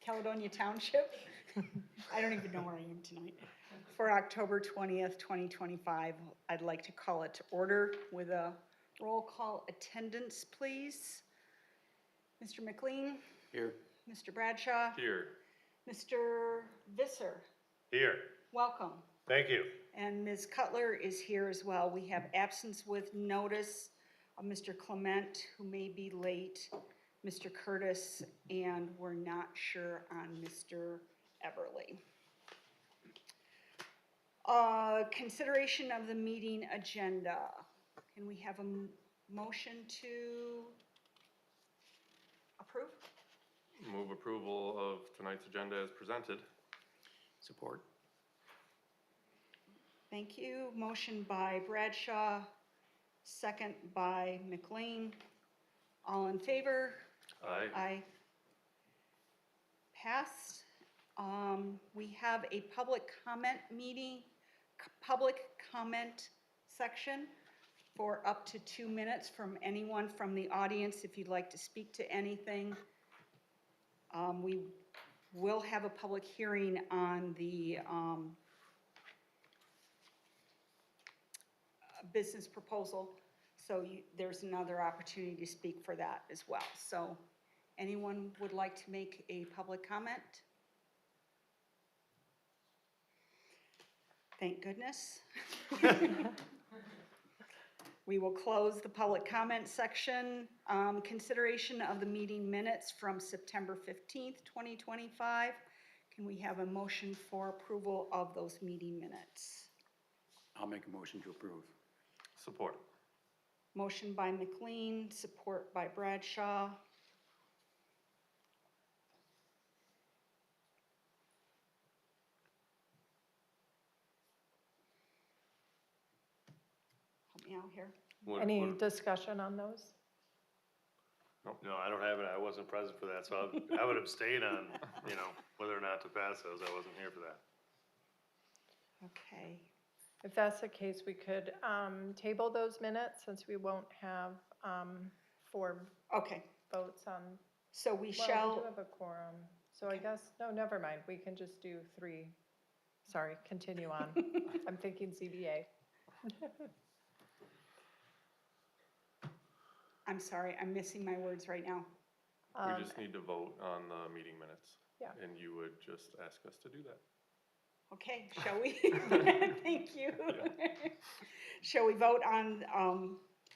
Caledonia Township. I don't even know where I am tonight. For October 20th, 2025, I'd like to call it to order with a roll call attendance, please. Mr. McLean? Here. Mr. Bradshaw? Here. Mr. Visser? Here. Welcome. Thank you. And Ms. Cutler is here as well. We have absence with notice of Mr. Clement, who may be late, Mr. Curtis, and we're not sure on Mr. Everly. Consideration of the meeting agenda. Can we have a motion to approve? Move approval of tonight's agenda as presented. Support. Thank you. Motion by Bradshaw, second by McLean. All in favor? Aye. Aye. Passed. We have a public comment section for up to 2 minutes from anyone from the audience if you'd like to speak to anything. We will have a public hearing on the business proposal, so there's another opportunity to speak for that as well. So anyone would like to make a public comment? Thank goodness. We will close the public comment section. Consideration of the meeting minutes from September 15th, 2025. Can we have a motion for approval of those meeting minutes? I'll make a motion to approve. Support. Motion by McLean, support by Bradshaw. Help me out here. Any discussion on those? No, I don't have it. I wasn't present for that, so I would abstain on, whether or not to pass those. I wasn't here for that. Okay. If that's the case, we could table those minutes since we won't have 4 Okay, votes on. so we Well, we shall, do have a quorum, so I guess, no, never mind. We can just do 3. Sorry, continue on. I'm thinking CBA. I'm sorry, I'm missing my words right now. We just need to vote on the meeting minutes. Yeah. And you would just ask us to do that. Okay, shall we? Thank you. Shall we vote on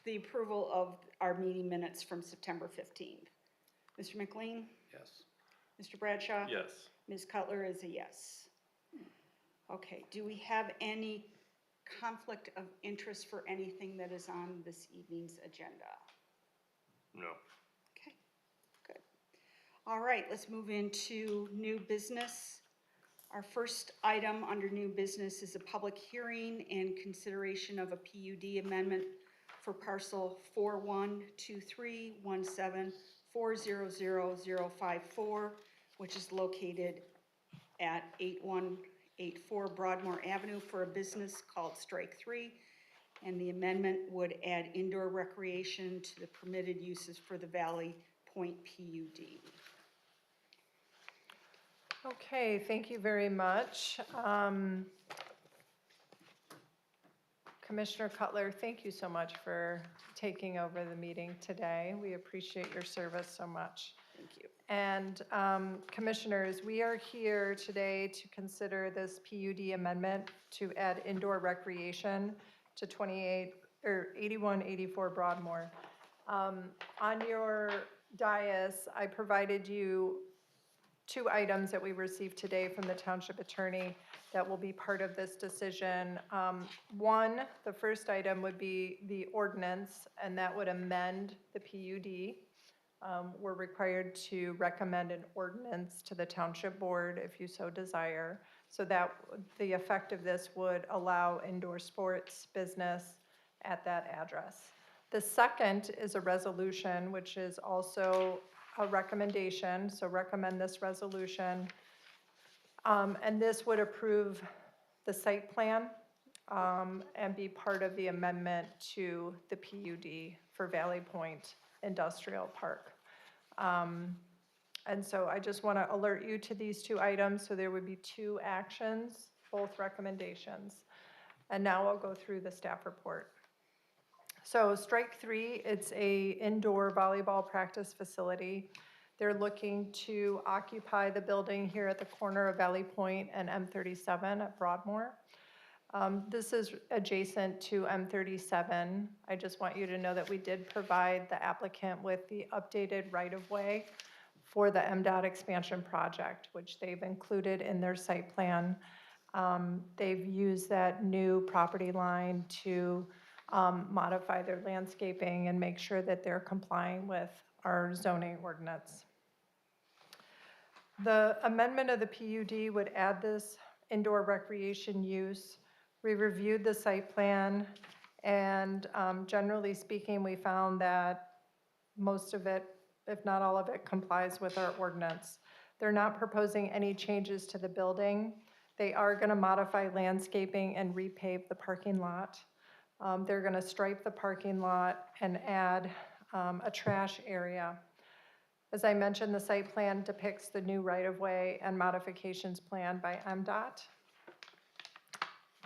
the approval of our meeting minutes from September 15th? Mr. McLean? Yes. Mr. Bradshaw? Yes. Ms. Cutler is a yes. Okay, do we have any conflict of interest for anything that is on this evening's agenda? No. Okay, good. All right, let's move into new business. Our first item under new business is a public hearing and consideration of a PUD amendment for parcel 412317400054, which is located at 8184 Broadmoor Avenue for a business called Strike 3. And the amendment would add indoor recreation to the permitted uses for the Valley Point PUD. Okay, thank you very much. Commissioner Cutler, thank you so much for taking over the meeting today. We appreciate your service so much. Thank you. And commissioners, we are here today to consider this PUD amendment to add indoor recreation to 8184 Broadmoor. On your dais, I provided you 2 items that we received today from the township attorney that will be part of this decision. One, the first item would be the ordinance, and that would amend the PUD. We're required to recommend an ordinance to the township board if you so desire. So that the effect of this would allow indoor sports business at that address. The second is a resolution, which is also a recommendation, so recommend this resolution. And this would approve the site plan and be part of the amendment to the PUD for Valley Point Industrial Park. And so I just want to alert you to these two items, so there would be two actions, both recommendations. And now I'll go through the staff report. So strike three, it's a indoor volleyball practice facility. They're looking to occupy the building here at the corner of Valley Point and M37 at Broadmoor. This is adjacent to M37. I just want you to know that we did provide the applicant with the updated right-of-way for the MDOT expansion project, which they've included in their site plan. They've used that new property line to modify their landscaping and make sure that they're complying with our zoning ordinance. The amendment of the PUD would add this indoor recreation use. We reviewed the site plan, and generally speaking, we found that most of it, if not all of it, complies with our ordinance. They're not proposing any changes to the building. They are going to modify landscaping and repave the parking lot. They're going to stripe the parking lot and add a trash area. As I mentioned, the site plan depicts the new right-of-way and modifications planned by MDOT.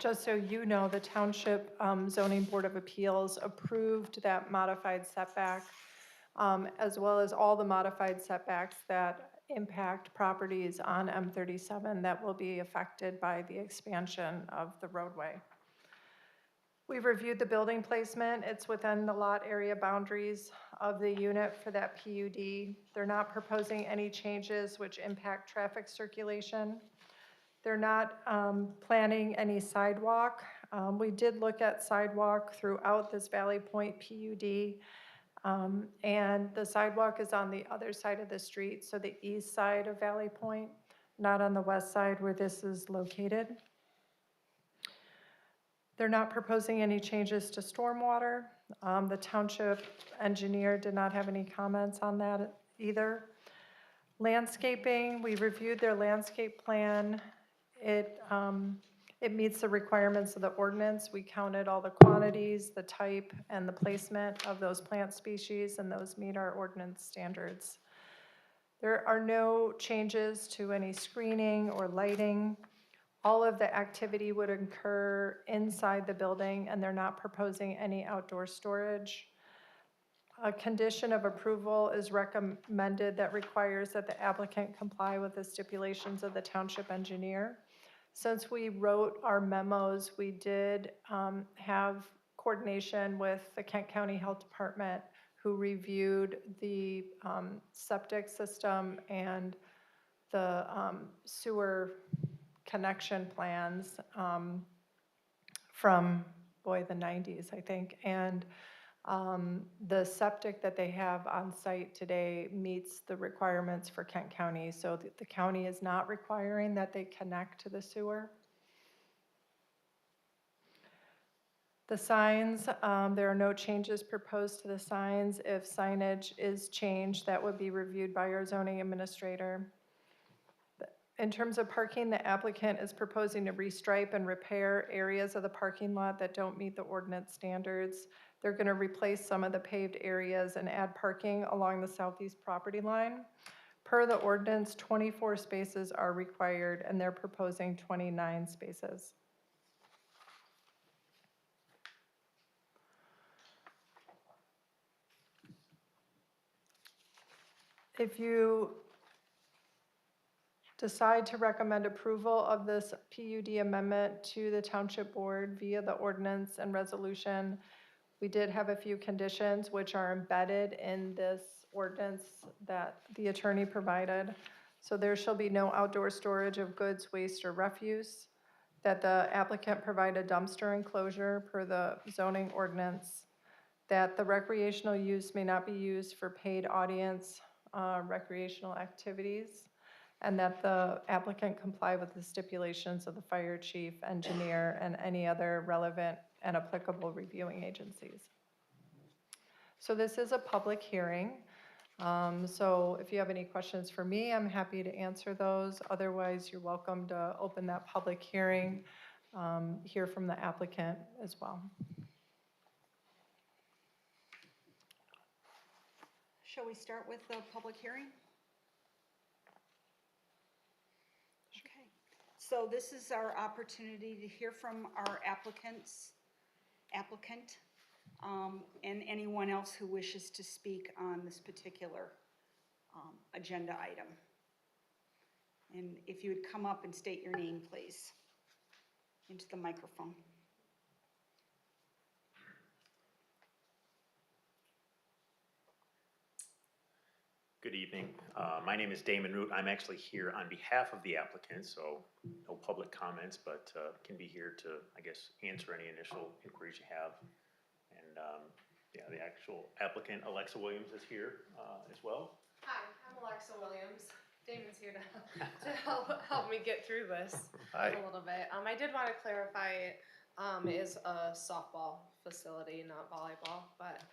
Just so you know, the Township Zoning Board of Appeals approved that modified setback, as well as all the modified setbacks that impact properties on M37 that will be affected by the expansion of the roadway. We've reviewed the building placement. It's within the lot area boundaries of the unit for that PUD. They're not proposing any changes which impact traffic circulation. They're not planning any sidewalk. We did look at sidewalk throughout this Valley Point PUD, and the sidewalk is on the other side of the street, so the east side of Valley Point, not on the west side where this is located. They're not proposing any changes to stormwater. The township engineer did not have any comments on that either. Landscaping, we reviewed their landscape plan. It meets the requirements of the ordinance. We counted all the quantities, the type, and the placement of those plant species, and those meet our ordinance standards. There are no changes to any screening or lighting. All of the activity would occur inside the building, and they're not proposing any outdoor storage. A condition of approval is recommended that requires that the applicant comply with the stipulations of the township engineer. Since we wrote our memos, we did have coordination with the Kent County Health Department, who reviewed the septic system and the sewer connection plans from, the 90s, I think. And the septic that they have on site today meets the requirements for Kent County. So the county is not requiring that they connect to the sewer. The signs, there are no changes proposed to the signs. If signage is changed, that would be reviewed by our zoning administrator. In terms of parking, the applicant is proposing to restripe and repair areas of the parking lot that don't meet the ordinance standards. They're going to replace some of the paved areas and add parking along the southeast property line. Per the ordinance, 24 spaces are required, and they're proposing 29 spaces. If you decide to recommend approval of this PUD amendment to the Township Board via the ordinance and resolution, we did have a few conditions which are embedded in this ordinance that the attorney provided. So there shall be no outdoor storage of goods, waste, or refuse, that the applicant provide a dumpster enclosure per the zoning ordinance, that the recreational use may not be used for paid audience recreational activities, and that the applicant comply with the stipulations of the fire chief, engineer, and any other relevant and applicable reviewing agencies. So this is a public hearing. So if you have any questions for me, I'm happy to answer those. Otherwise, you're welcome to open that public hearing, hear from the applicant as well. Shall we start with the public hearing? So this is our opportunity to hear from our applicant, and anyone else who wishes to speak on this particular agenda item. And if you would come up and state your name, please, into the microphone. Good evening. My name is Damon Root. I'm actually here on behalf of the applicant, so no public comments, but can be here to, I guess, answer any initial inquiries you have. And yeah, the actual applicant, Alexa Williams, is here as well. Hi, I'm Alexa Williams. Damon's here to help me get through this Hi. a little bit. I did want to clarify, it is a softball facility, not volleyball, but.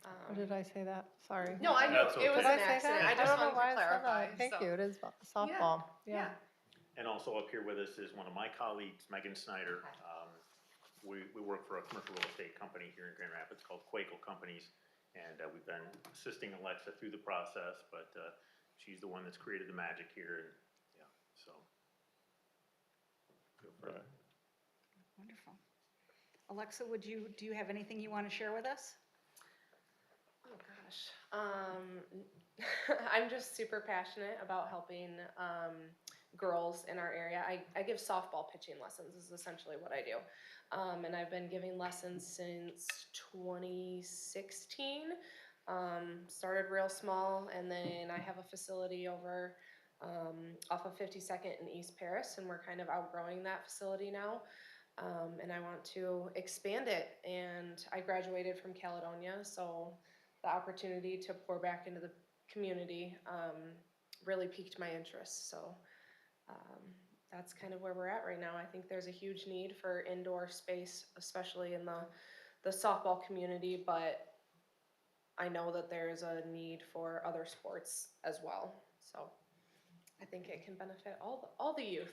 Or did I say that? Sorry. No, I knew That's it was Did I an say accident. that? I just don't know wanted why to I said clarify. that. Thank so. you, it is softball, yeah. And also up here with us is one of my colleagues, Megan Snyder. We work for a commercial real estate company here in Grand Rapids called Quakel Companies. And we've been assisting Alexa through the process, but she's the one that's created the magic here. And yeah, so. Feel free. Wonderful. Alexa, do you have anything you want to share with us? Oh gosh. I'm just super passionate about helping girls in our area. I give softball pitching lessons is essentially what I do. And I've been giving lessons since 2016. Started real small, and then I have a facility over off of 52nd in East Paris, and we're kind of outgrowing that facility now. And I want to expand it, and I graduated from Caledonia, so the opportunity to pour back into the community really piqued my interest. So that's kind of where we're at right now. I think there's a huge need for indoor space, especially in the softball community, but I know that there's a need for other sports as well. So I think it can benefit all the youth.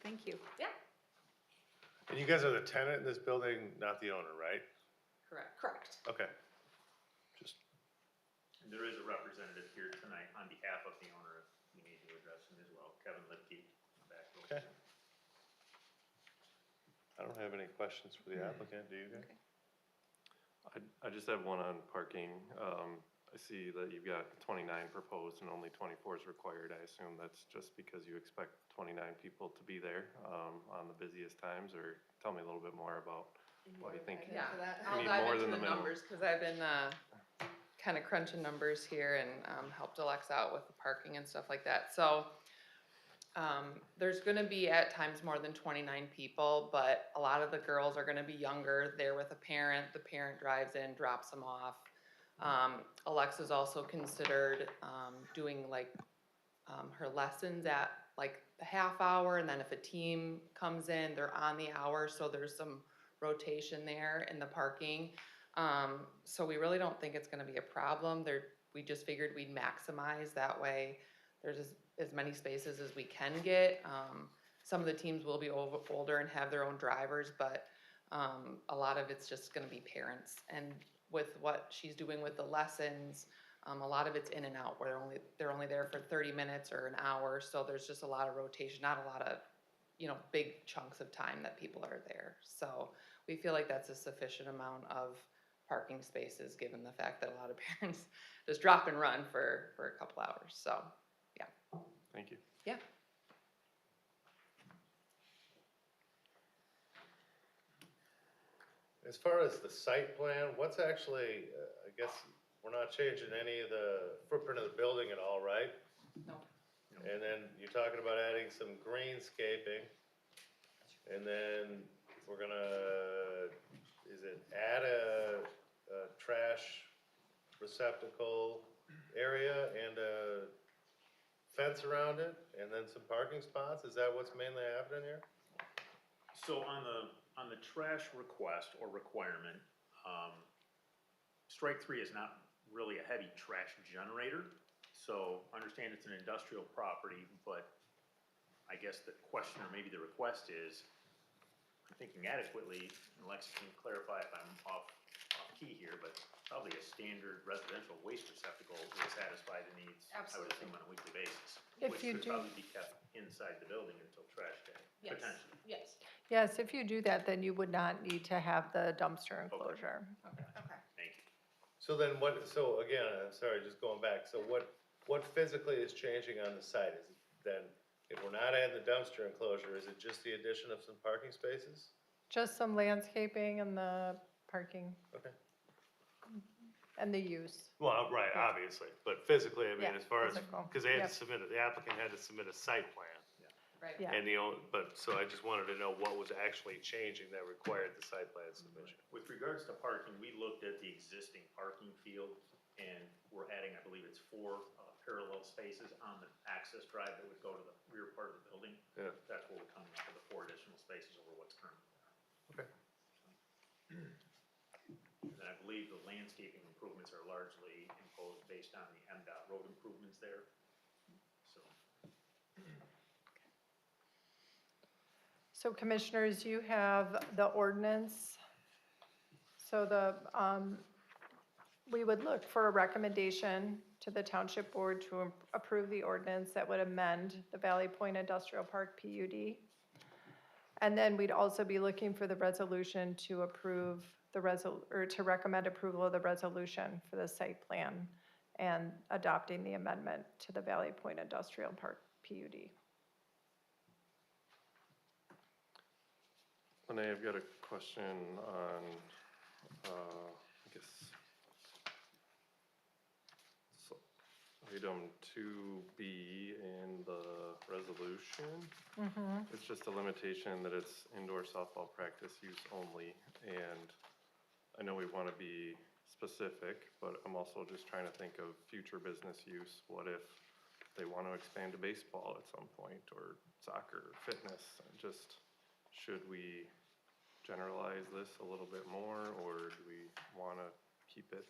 Thank you. Yeah. And you guys are the tenant in this building, not the owner, right? Correct. Okay. Just, And there is a representative here tonight on behalf of the owner, if you need to address him as well, Kevin Lipke. Back over. okay. I don't have any questions for the applicant, do you guys? I just have one on parking. I see that you've got 29 proposed and only 24 is required. I assume that's just because you expect 29 people to be there on the busiest times, or tell me a little bit more about why you think Yeah, we I'll need dive more into than the the minimum. numbers, because I've been kind of crunching numbers here and helped Alexa out with the parking and stuff like that. So there's gonna be at times more than 29 people, but a lot of the girls are gonna be younger. They're with a parent, the parent drives in, drops them off. Alexa's also considered doing like her lessons at like the half hour, and then if a team comes in, they're on the hour, so there's some rotation there in the parking. So we really don't think it's gonna be a problem. We just figured we'd maximize that way. There's as many spaces as we can get. Some of the teams will be older and have their own drivers, but a lot of it's just gonna be parents. And with what she's doing with the lessons, a lot of it's in and out, where they're only there for 30 minutes or an hour, so there's just a lot of rotation, not a lot of, big chunks of time that people are there. So we feel like that's a sufficient amount of parking spaces, given the fact that a lot of parents just drop and run for a couple hours, so, yeah. Thank you. Yeah. As far as the site plan, what's actually, I guess, we're not changing any of the footprint of the building at all, right? No. And then you're talking about adding some greenscaping. And then we're gonna, is it add a trash receptacle area and a fence around it? And then some parking spots? Is that what's mainly happening here? So on the trash request or requirement, strike 3 is not really a heavy trash generator. So understand it's an industrial property, but I guess the question or maybe the request is, I'm thinking adequately, and Alexa can clarify if I'm off key here, but probably a standard residential waste receptacle will satisfy the needs, I would assume, on a weekly basis. If Which you could do- probably be kept inside. inside the building until trash day, Yes, potentially. yes. Yes, if you do that, then you would not need to have the dumpster enclosure. Okay. Thank you. So then what, so again, I'm sorry, just going back, so what physically is changing on the site? Is it then, if we're not adding the dumpster enclosure, is it just the addition of some parking spaces? Just some landscaping and the parking Okay. and the use. Well, right, Yeah. obviously, but physically, I mean, Yeah, as far as, physical. because they had Yep. to submit it, the applicant had to submit a site plan. Right. Yeah. And but, so I just wanted to know what was actually changing that required the site plan submission. With regards to parking, we looked at the existing parking field, and we're adding, I believe it's 4 parallel spaces on the access drive that would go to the rear part of the building. Yeah. That's where we're coming up with the 4 additional spaces over what's currently there. Okay. And I believe the landscaping improvements are largely imposed based on the MDOT road improvements there, so. So commissioners, you have the ordinance. So we would look for a recommendation to the township board to approve the ordinance that would amend the Valley Point Industrial Park PUD. And then we'd also be looking for the resolution to approve to recommend approval of the resolution for the site plan and adopting the amendment to the Valley Point Industrial Park PUD. Lene, I've got a question on, I guess, so item 2B in the resolution. It's just a limitation that it's indoor softball practice use only, and I know we want to be specific, but I'm also just trying to think of future business use. What if they want to expand to baseball at some point, or soccer, or fitness? Just, should we generalize this a little bit more, or do we want to keep it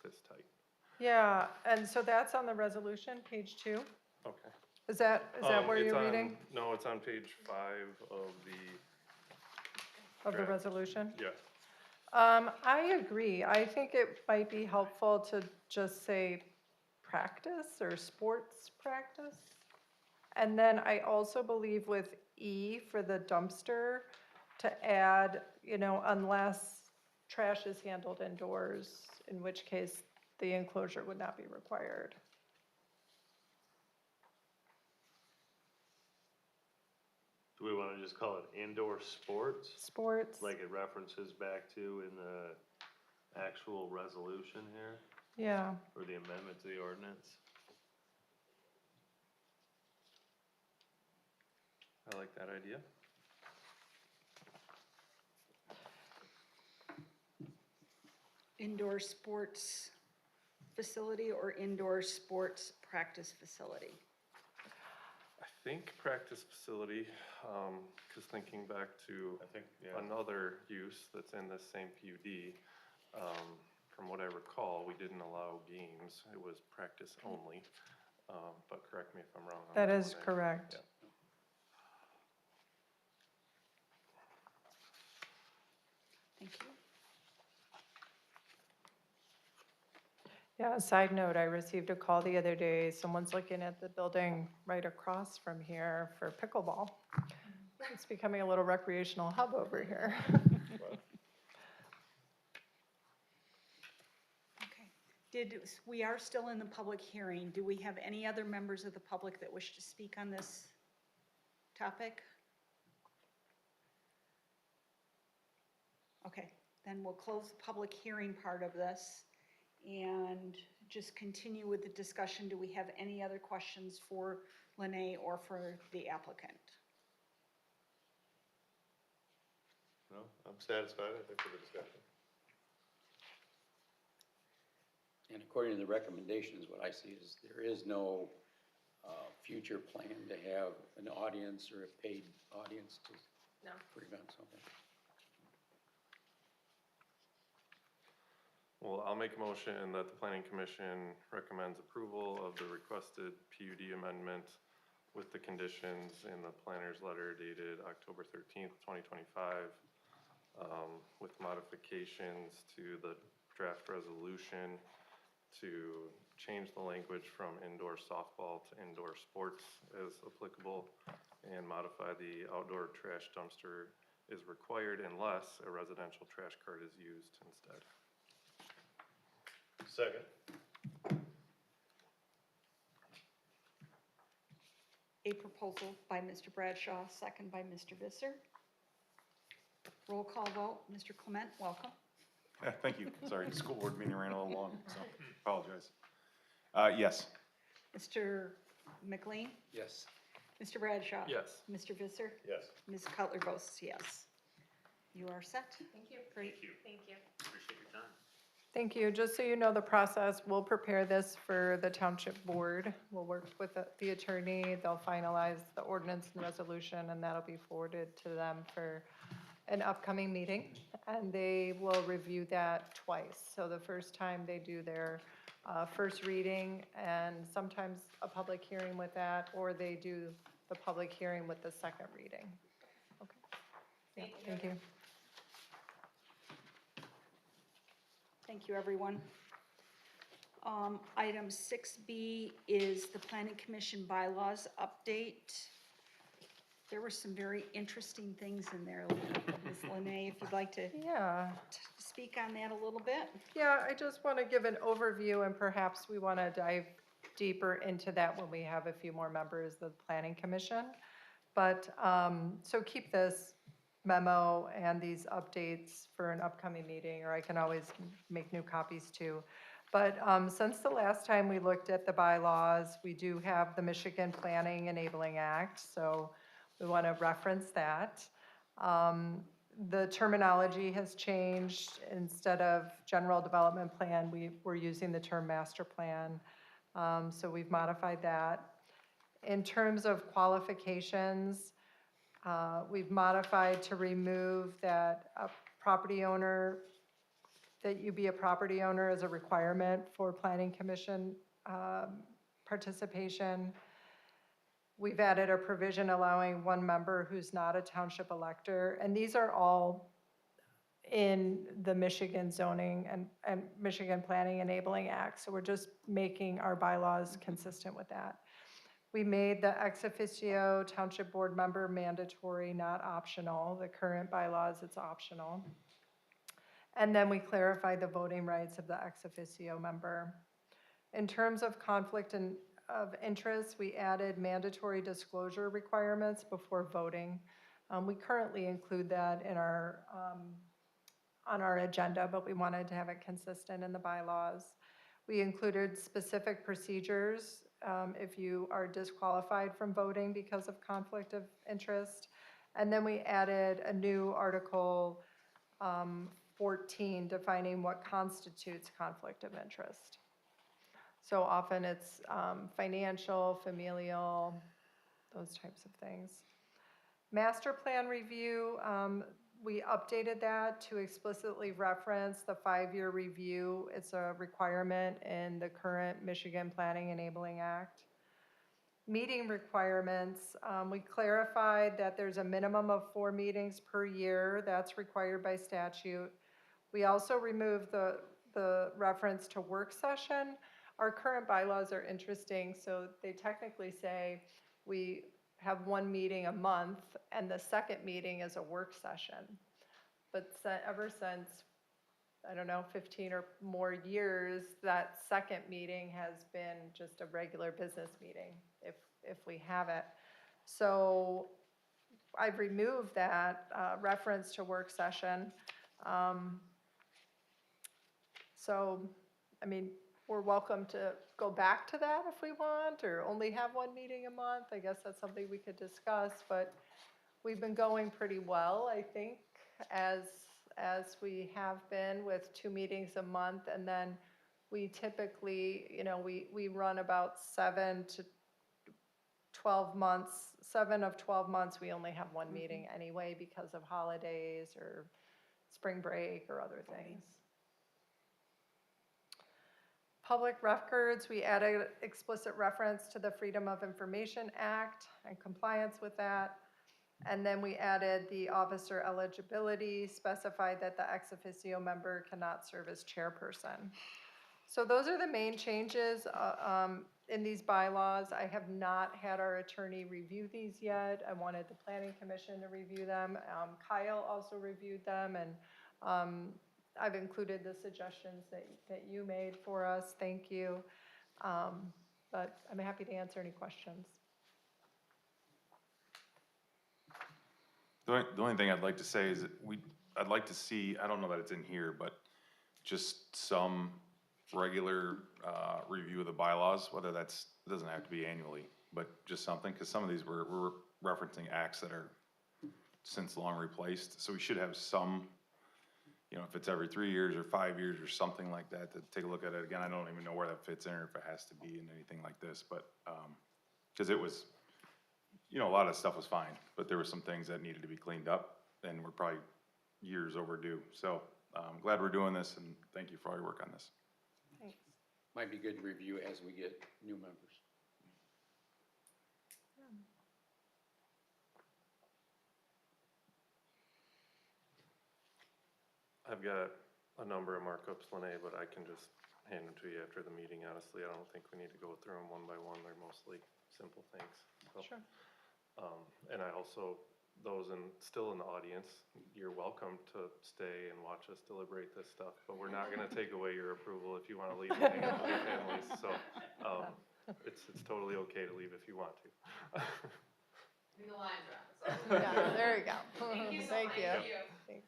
this tight? Yeah, and so that's on the resolution, page 2. Okay. Is that where It's you're on- reading No, it's on page 5 of the, of the draft. resolution? yeah. I agree. I think it might be helpful to just say practice or sports practice. And then I also believe with E for the dumpster to add, unless trash is handled indoors, in which case the enclosure would not be required. Do we want to just call it indoor sports? Sports, Like it references back to in the actual resolution here, yeah. or the amendment to the ordinance? I like that idea. Indoor sports facility or indoor sports practice facility? I think practice facility, because thinking back to I think, yeah. another use that's in this same PUD, from what I recall, we didn't allow games. It was practice only. But correct me if I'm wrong on That that is one, Ed. correct. Yeah. Thank you. Yeah, side note, I received a call the other day. Someone's looking at the building right across from here for pickleball. It's becoming a little recreational hub over here. Okay. We are still in the public hearing. Do we have any other members of the public that wish to speak on this topic? Okay, then we'll close the public hearing part of this and just continue with the discussion. Do we have any other questions for Lene or for the applicant? No, I'm satisfied, I think, with the discussion. And according to the recommendations, what I see is there is no future plan to have an audience or a paid audience to No. prevent something. Well, I'll make a motion that the planning commission recommends approval of the requested PUD amendment with the conditions in the planner's letter dated October 13th, 2025, with modifications to the draft resolution to change the language from indoor softball to indoor sports as applicable, and modify the outdoor trash dumpster is required unless a residential trash cart is used instead. Second. A proposal by Mr. Bradshaw, second by Mr. Visser. Roll call vote, Mr. Clement, welcome. Yeah, thank you. Sorry, the school board meeting ran a little long, so apologize. Yes. Mr. McLean, Yes. Mr. Bradshaw. Yes. Mr. Visser, Yes. Ms. Cutler votes yes. You are set. Thank you. Great. Thank you. Thank you. Appreciate your time. Thank you. Just so you know the process, we'll prepare this for the township board. We'll work with the attorney. They'll finalize the ordinance and resolution, and that'll be forwarded to them for an upcoming meeting. And they will review that twice. So the first time they do their first reading and sometimes a public hearing with that, or they do the public hearing with the second reading. Okay. Yeah, thank you. Thank you, everyone. Item 6B is the Planning Commission bylaws update. There were some very interesting things in there, Ms. Linay, if you'd like to Yeah. speak on that a little bit. Yeah, I just want to give an overview, and perhaps we want to dive deeper into that when we have a few more members of the Planning Commission. But, so keep this memo and these updates for an upcoming meeting, or I can always make new copies too. But since the last time we looked at the bylaws, we do have the Michigan Planning Enabling Act, so we want to reference that. The terminology has changed. Instead of general development plan, we're using the term master plan. So we've modified that. In terms of qualifications, we've modified to remove that a property owner, that you be a property owner as a requirement for planning commission participation. We've added a provision allowing one member who's not a township elector, and these are all in the Michigan zoning and Michigan Planning Enabling Act, so we're just making our bylaws consistent with that. We made the ex officio township board member mandatory, not optional. The current bylaws, it's optional. And then we clarified the voting rights of the ex officio member. In terms of conflict of interest, we added mandatory disclosure requirements before voting. We currently include that in our on our agenda, but we wanted to have it consistent in the bylaws. We included specific procedures if you are disqualified from voting because of conflict of interest. And then we added a new Article 14 defining what constitutes conflict of interest. So often it's financial, familial, those types of things. Master plan review, we updated that to explicitly reference the 5-year review. It's a requirement in the current Michigan Planning Enabling Act. Meeting requirements, we clarified that there's a minimum of 4 meetings per year. That's required by statute. We also removed the reference to work session. Our current bylaws are interesting, so they technically say we have 1 meeting a month, and the second meeting is a work session. But ever since, I don't know, 15 or more years, that second meeting has been just a regular business meeting, if we have it. So I've removed that reference to work session. So, I mean, we're welcome to go back to that if we want, or only have 1 meeting a month. I guess that's something we could discuss, but we've been going pretty well, I think, as we have been with 2 meetings a month. And then we typically, you know, we run about 7 to 12 months. 7 of 12 months, we only have 1 meeting anyway because of holidays or spring break or other things. Public records, we added explicit reference to the Freedom of Information Act and compliance with that. And then we added the officer eligibility, specified that the ex officio member cannot serve as chairperson. So those are the main changes in these bylaws. I have not had our attorney review these yet. I wanted the planning commission to review them. Kyle also reviewed them, and I've included the suggestions that you made for us. Thank you. But I'm happy to answer any questions. The only thing I'd like to say is that I'd like to see, I don't know that it's in here, but just some regular, review of the bylaws, whether it doesn't have to be annually, but just something, cause some of these we're referencing acts that are since long replaced, so we should have some, you know, if it's every 3 years or 5 years or something like that, to take a look at it again. I don't even know where that fits in or if it has to be in anything like this, but, cause it was, you know, a lot of stuff was fine, but there were some things that needed to be cleaned up, and we're probably years overdue. So, glad we're doing this, and thank you for all your work on this. Thanks. Might be good to review as we get new members. I've got a number of markups, Lene, but I can just hand them to you after the meeting, honestly. I don't think we need to go through them one by one. They're mostly simple things. So, Sure. and I also, those still in the audience, you're welcome to stay and watch us deliberate this stuff, but we're not gonna take away your approval if you wanna leave and hang out with your families, so, it's totally okay to leave if you want to. In the line draw. Yeah, there you go. Thank you so Thank much. you. Thank you. Thanks.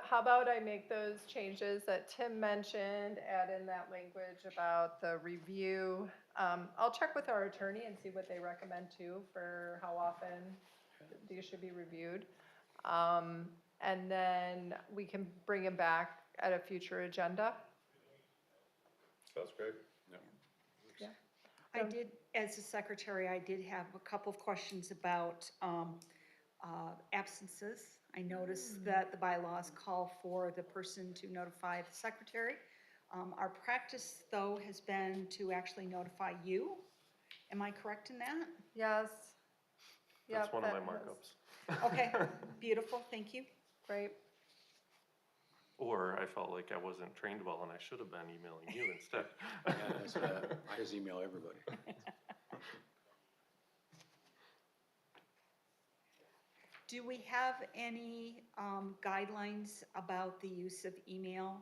How about I make those changes that Tim mentioned, add in that language about the review. I'll check with our attorney and see what they recommend too for how often these should be reviewed. And then we can bring them back at a future agenda. Sounds great. Yeah. I did, as a secretary, I did have a couple of questions about absences. I noticed that the bylaws call for the person to notify the secretary. Our practice, though, has been to actually notify you. Am I correct in that? Yes. That's Yep, one of my that has- markups. Okay, beautiful, thank you. Great. Or I felt like I wasn't trained well and I should have been emailing you instead. Yeah, that's, I just email everybody. Do we have any guidelines about the use of email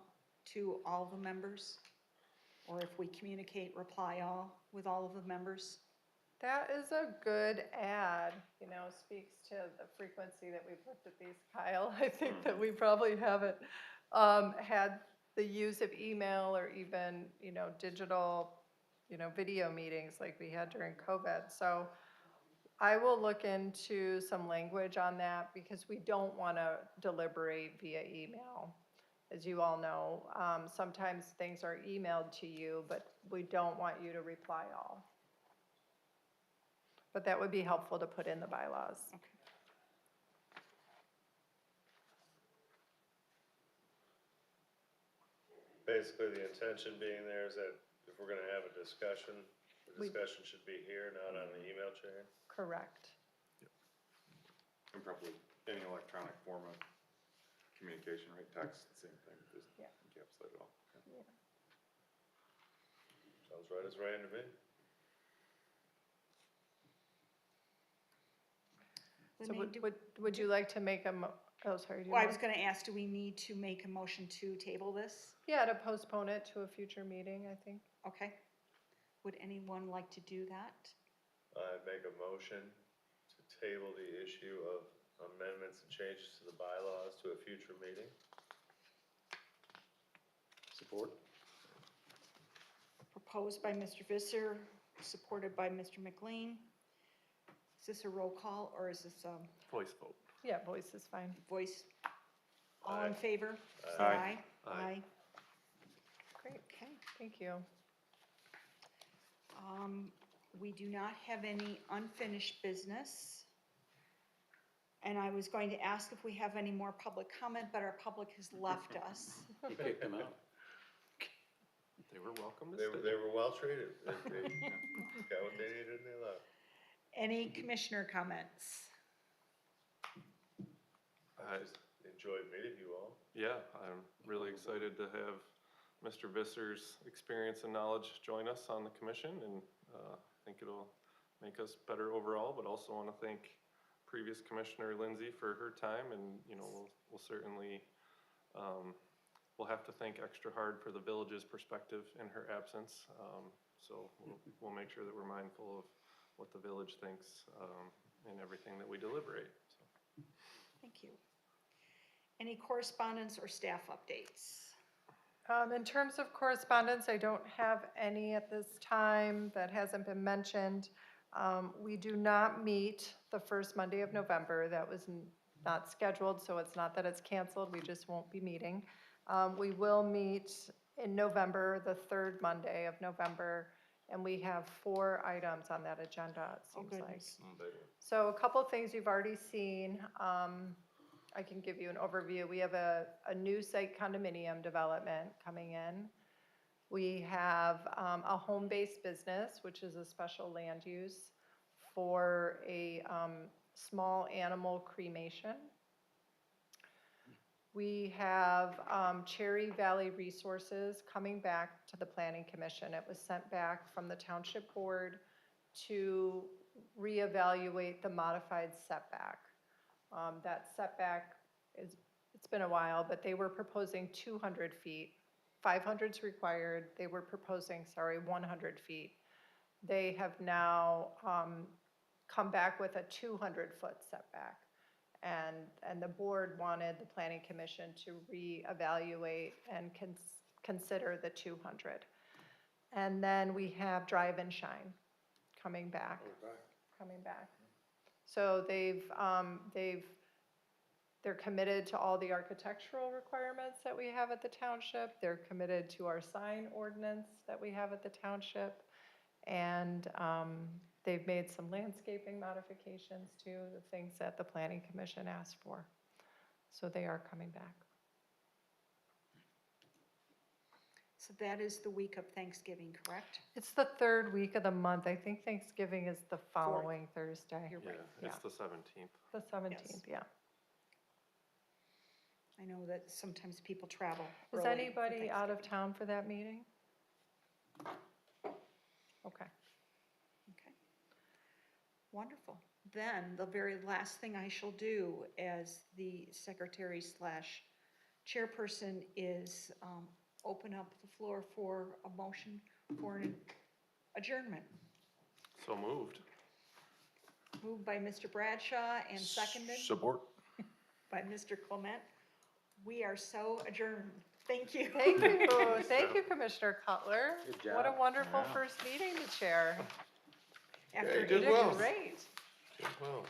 to all the members? Or if we communicate, reply all with all of the members? That is a good add, you know, speaks to the frequency that we've looked at these, Kyle. I think that we probably haven't had the use of email or even, you know, digital, you know, video meetings like we had during COVID. So I will look into some language on that because we don't want to deliberate via email. As you all know, sometimes things are emailed to you, but we don't want you to reply all. But that would be helpful to put in the bylaws. Okay. Basically, the intention being there is that if we're gonna have a discussion, the discussion should be here, not on the email chain. Correct. And probably any electronic form of communication, right? Text, same thing, just Yeah. encapsulate it all. Okay. Sounds right as rain to me. So Lene, do- would you like to make a, oh, sorry. do you Well, I want- was gonna ask, do we need to make a motion to table this? Yeah, to postpone it to a future meeting, I think. Okay. Would anyone like to do that? I'd make a motion to table the issue of amendments and changes to the bylaws to a future meeting. Support? Proposed by Mr. Visser, supported by Mr. McLean. Is this a roll call or is this a Voice vote. Yeah, voice is fine. voice? All in Aye. favor? Say Aye. Aye. Great, Okay. thank you. We do not have any unfinished business. And I was going to ask if we have any more public comment, but our public has left us. You kicked them out. They were welcome to They stay. were well treated. They got what they needed and they left. Any commissioner comments? I- Just enjoyed meeting you all. Yeah, I'm really excited to have Mr. Visser's experience and knowledge join us on the commission, and I think it'll make us better overall, but also want to thank previous Commissioner Lindsay for her time, and, you know, we'll certainly, we'll have to think extra hard for the village's perspective in her absence. So we'll make sure that we're mindful of what the village thinks in everything that we deliberate. So. Thank you. Any correspondence or staff updates? In terms of correspondence, I don't have any at this time that hasn't been mentioned. We do not meet the first Monday of November. That was not scheduled, so it's not that it's canceled, we just won't be meeting. We will meet in November, the third Monday of November, and we have 4 items on that agenda, it seems like. Goodness. So a couple of things you've already seen. I can give you an overview. We have a new site condominium development coming in. We have a home-based business, which is a special land use for a small animal cremation. We have Cherry Valley Resources coming back to the Planning Commission. It was sent back from the Township Board to reevaluate the modified setback. That setback it's been a while, but they were proposing 200 feet. 500's required. They were proposing, 100 feet. They have now come back with a 200-foot setback. And the board wanted the Planning Commission to reevaluate and consider the 200. And then we have Drive and Shine coming back. So they're committed to all the architectural requirements that we have at the township. They're committed to our sign ordinance that we have at the township. And they've made some landscaping modifications too, the things that the Planning Commission asked for. So they are coming back. So that is the week of Thanksgiving, correct? It's the third week of the month. I think Thanksgiving is the following Thursday. You're right. Yeah, it's the 17th. The 17th, Yes. yeah. I know that sometimes people travel Is early for anybody out of Thanksgiving. town for that meeting? Okay. Okay. Wonderful. Then the very last thing I shall do as the secretary / chairperson is open up the floor for a motion for an adjournment. So moved. Moved by Mr. Bradshaw and seconded Support. by Mr. Clement. We are so adjourned. Thank you. Thank you. Thank you, Commissioner Cutler. Good What a job. wonderful first meeting to chair. After you did eight well. years. Great. Well.